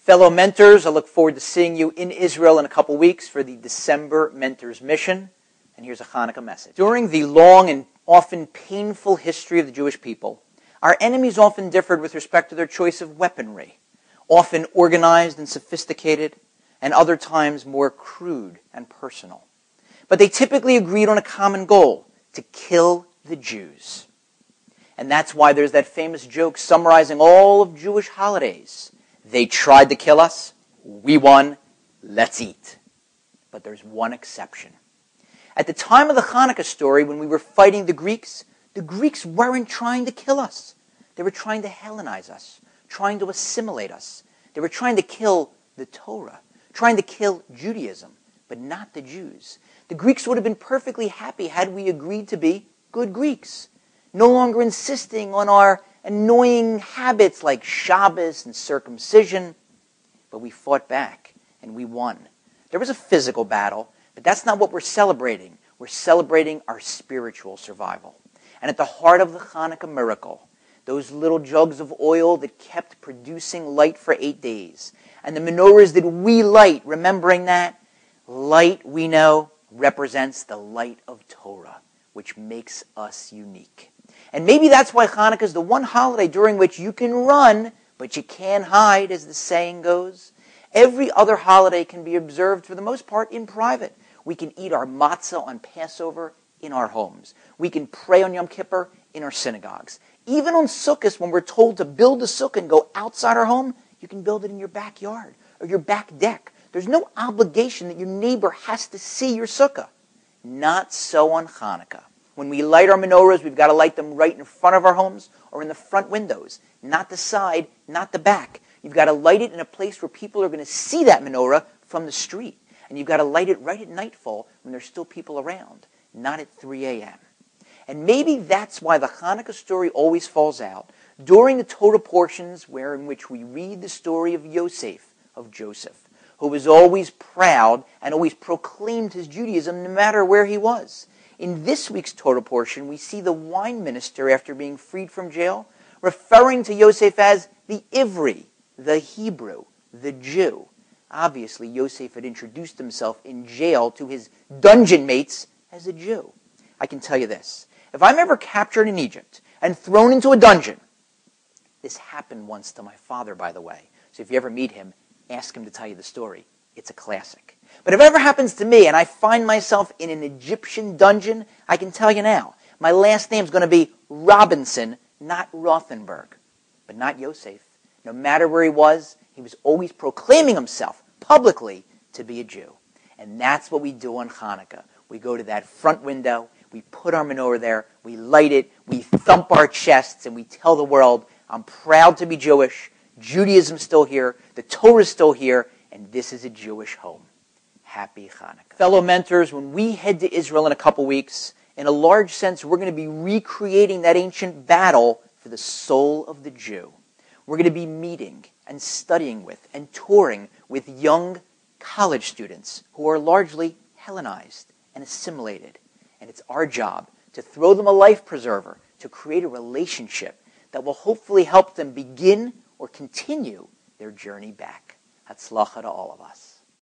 Fellow mentors, I look forward to seeing you in Israel in a couple weeks for the December Mentors Mission. And here's a Hanukkah message. During the long and often painful history of the Jewish people, our enemies often differed with respect to their choice of weaponry, often organized and sophisticated, and other times more crude and personal. But they typically agreed on a common goal: to kill the Jews. And that's why there's that famous joke summarizing all of Jewish holidays. They tried to kill us, we won, let's eat. But there's one exception. At the time of the Hanukkah story, when we were fighting the Greeks weren't trying to kill us. They were trying to Hellenize us, trying to assimilate us. They were trying to kill the Torah, trying to kill Judaism, but not the Jews. The Greeks would have been perfectly happy had we agreed to be good Greeks, no longer insisting on our annoying habits like Shabbos and circumcision. But we fought back, and we won. There was a physical battle, but that's not what we're celebrating. We're celebrating our spiritual survival. And at the heart of the Hanukkah miracle, those little jugs of oil that kept producing light for 8 days, and the menorahs that we light, remembering that light, we know, represents the light of Torah, which makes us unique. And maybe that's why Hanukkah is the one holiday during which you can run, but you can't hide, as the saying goes. Every other holiday can be observed, for the most part, in private. We can eat our matzah on Passover in our homes. We can pray on Yom Kippur in our synagogues. Even on Sukkot, when we're told to build a sukkah and go outside our home, you can build it in your backyard or your back deck. There's no obligation that your neighbor has to see your sukkah. Not so on Hanukkah. When we light our menorahs, we've got to light them right in front of our homes or in the front windows, not the side, not the back. You've got to light it in a place where people are going to see that menorah from the street. And you've got to light it right at nightfall when there's still people around, not at 3 a.m. And maybe that's why the Hanukkah story always falls out during the Torah portions in which we read the story of Yosef, of Joseph, who was always proud and always proclaimed his Judaism no matter where he was. In this week's Torah portion, we see the wine minister, after being freed from jail, referring to Yosef as the Ivri, the Hebrew, the Jew. Obviously, Yosef had introduced himself in jail to his dungeon mates as a Jew. I can tell you this. If I'm ever captured in Egypt and thrown into a dungeon, this happened once to my father, by the way. So if you ever meet him, ask him to tell you the story. It's a classic. But if it ever happens to me and I find myself in an Egyptian dungeon, I can tell you now, my last name's going to be Robinson, not Rothenberg. But not Yosef. No matter where he was always proclaiming himself publicly to be a Jew. And that's what we do on Hanukkah. We go to that front window, we put our menorah there, we light it, we thump our chests, and we tell the world, I'm proud to be Jewish, Judaism's still here, the Torah's still here, and this is a Jewish home. Happy Hanukkah. Fellow mentors, when we head to Israel in a couple weeks, in a large sense, we're going to be recreating that ancient battle for the soul of the Jew. We're going to be meeting and studying with and touring with young college students who are largely Hellenized and assimilated. And it's our job to throw them a life preserver, to create a relationship that will hopefully help them begin or continue their journey back. Hatzlacha to all of us.